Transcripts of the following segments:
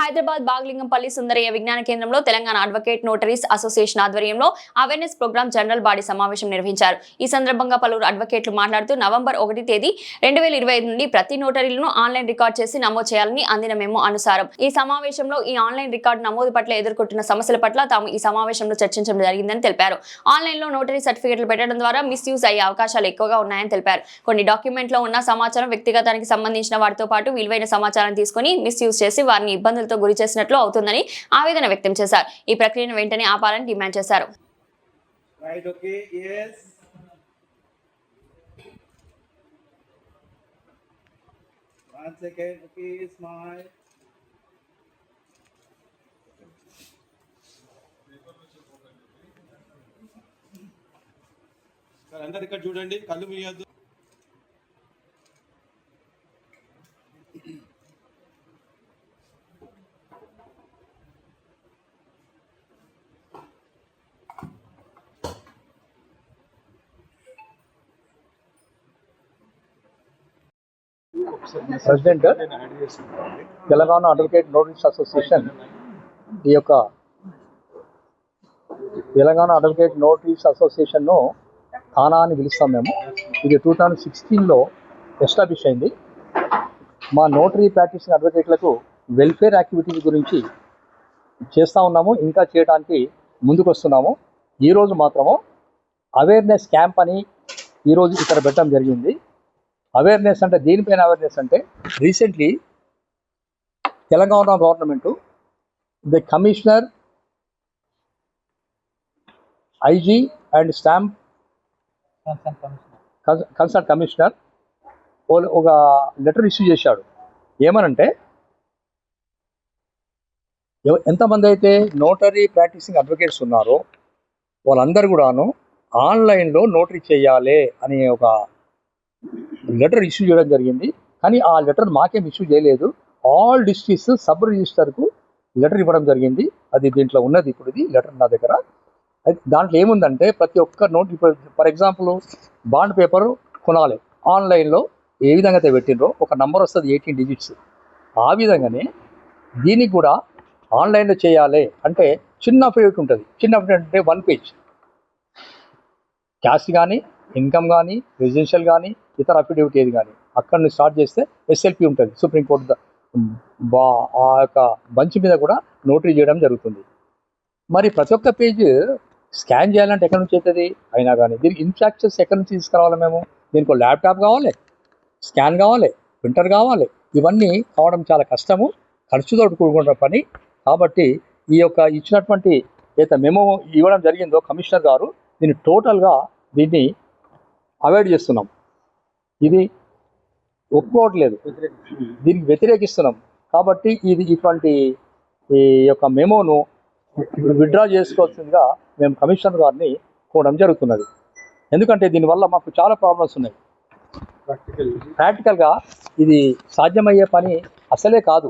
హైదరాబాద్ బాగ్లింగంపల్లి సుందరయ్య విజ్ఞాన కేంద్రంలో Telangana advocate నోటరీస్ association ఆధ్వర్యంలో అవేర్నెస్ ప్రోగ్రామ్ జనరల్ బాడీ సమావేశం నిర్వహించారు. ఈ సందర్భంగా పలువురు అడ్వకేట్లు మాట్లాడుతూ నవంబర్ 1 తేదీ 2025 నుండి ప్రతి నోటరీలను ఆన్లైన్ రికార్డ్ చేసి నమోదు చేయాలని అందిన మెమో అనుసారం ఈ సమావేశంలో ఈ ఆన్లైన్ రికార్డు నమోదు పట్ల ఎదుర్కొంటున్న సమస్యల పట్ల తాము ఈ సమావేశంలో చర్చించడం జరిగిందని తెలిపారు. ఆన్లైన్ లో నోటరీ సర్టిఫికెట్లు పెట్టడం ద్వారా మిస్యూజ్ అయ్యే అవకాశాలు ఎక్కువగా ఉన్నాయని తెలిపారు. కొన్ని డాక్యుమెంట్ లో ఉన్న సమాచారం వ్యక్తిగతానికి సంబంధించిన వాటితో పాటు విలువైన సమాచారం తీసుకుని మిస్యూజ్ చేసి వారిని ఇబ్బందులతో గురి చేసినట్లు అవుతుందని ఆవేదన వ్యక్తం చేశారు. ఈ ప్రక్రియను వెంటనే ఆపాలని డిమాండ్ చేశారు. అందరు ఇక్కడ చూడండి, కళ్ళు మీయద్దు. ప్రెసిడెంట్ తెలంగాణ అడ్వకేట్ నోటరీస్ అసోసియేషన్ ఈ యొక్క తెలంగాణ అడ్వకేట్ నోటరీస్ అసోసియేషన్ను తానా అని పిలుస్తాం మేము. ఇది 2016లో ఎస్టాబ్లిష్ అయింది. మా నోటరీ ప్రాక్టీసింగ్ అడ్వకేట్లకు వెల్ఫేర్ యాక్టివిటీస్ గురించి చేస్తూ ఉన్నాము, ఇంకా చేయడానికి ముందుకు వస్తున్నాము. ఈరోజు మాత్రము అవేర్నెస్ క్యాంప్ అని ఈరోజు ఇక్కడ పెట్టడం జరిగింది. అవేర్నెస్ అంటే దేనిపైన అవేర్నెస్ అంటే recently Telangana government the commissioner IG and stamp concern commissioner ఒక లెటర్ ఇష్యూ చేశాడు. ఏమనంటే ఎంతమంది అయితే నోటరీ ప్రాక్టీసింగ్ అడ్వకేట్స్ ఉన్నారో వాళ్ళందరూ కూడాను ఆన్లైన్లో నోటరీ చేయాలి అని ఒక లెటర్ ఇష్యూ చేయడం జరిగింది. కానీ ఆ లెటర్ మాకేం ఇష్యూ చేయలేదు. ఆల్ డిస్ట్రిక్ట్స్ సబ్ రిజిస్టర్కు లెటర్ ఇవ్వడం జరిగింది. అది దీంట్లో ఉన్నది. ఇప్పుడు ఇది లెటర్ నా దగ్గర. దాంట్లో ఏముందంటే ప్రతి ఒక్క note, for example bond paper కొనాలి, ఆన్లైన్లో ఏ విధంగా అయితే పెట్టినరో ఒక నంబర్ వస్తుంది 18 డిజిట్స్. ఆ విధంగానే దీనికి కూడా ఆన్లైన్లో చేయాలి అంటే చిన్న అఫిడవిట్ ఉంటుంది. చిన్న అఫిడవిట్ అంటే 1 పేజ్, క్యాస్ట్ కానీ ఇన్కమ్ కానీ రెసిడెన్షియల్ కానీ ఇతర అఫిడవిట్ ఏది కానీ అక్కడ నుంచి స్టార్ట్ చేస్తే ఎస్ఎల్పి ఉంటుంది, సుప్రీంకోర్టు ఆ యొక్క బంచ్ మీద కూడా నోటరీ చేయడం జరుగుతుంది. మరి ప్రతి ఒక్క పేజ్ స్కాన్ చేయాలంటే ఎక్కడి నుంచి అవుతుంది అయినా కానీ దీనికి ఇన్స్ట్రక్షన్స్ ఎక్కడి నుంచి తీసుకురావాలి మేము? దీనికి ఒక ల్యాప్టాప్ కావాలి, స్కాన్ కావాలి, ప్రింటర్ కావాలి. ఇవన్నీ కావడం చాలా కష్టము, ఖర్చుతో కూడుకున్న పని. కాబట్టి ఈ యొక్క ఇచ్చినటువంటి ఏదైతే మెమో ఇవ్వడం జరిగిందో కమిషనర్ గారు, దీన్ని టోటల్గా దీన్ని అవాయిడ్ చేస్తున్నాం. ఇది ఒప్పుకోవట్లేదు, దీనికి వ్యతిరేకిస్తున్నాం. కాబట్టి ఇది ఇటువంటి ఈ యొక్క మెమోను విత్డ్రా చేసుకోవాల్సిందిగా మేము కమిషనర్ గారిని కోవడం జరుగుతున్నది. ఎందుకంటే దీనివల్ల మాకు చాలా ప్రాబ్లమ్స్ ఉన్నాయి. ప్రాక్టికల్గా ఇది సాధ్యమయ్యే పని అసలే కాదు,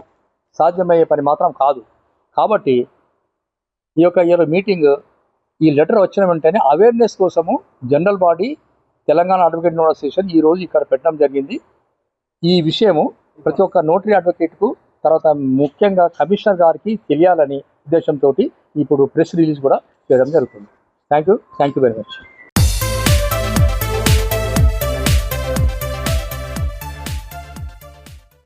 సాధ్యమయ్యే పని మాత్రం కాదు. కాబట్టి ఈ యొక్క మీటింగ్, ఈ లెటర్ వచ్చిన వెంటనే అవేర్నెస్ కోసము general body Telangana advocate notary association ఈరోజు ఇక్కడ పెట్టడం జరిగింది. ఈ విషయము ప్రతి ఒక్క నోటరీ అడ్వకేట్కు, తర్వాత ముఖ్యంగా కమిషనర్ గారికి తెలియాలని ఉద్దేశంతో ఇప్పుడు ప్రెస్ రిలీజ్ కూడా చేయడం జరుగుతుంది. Thank you very much.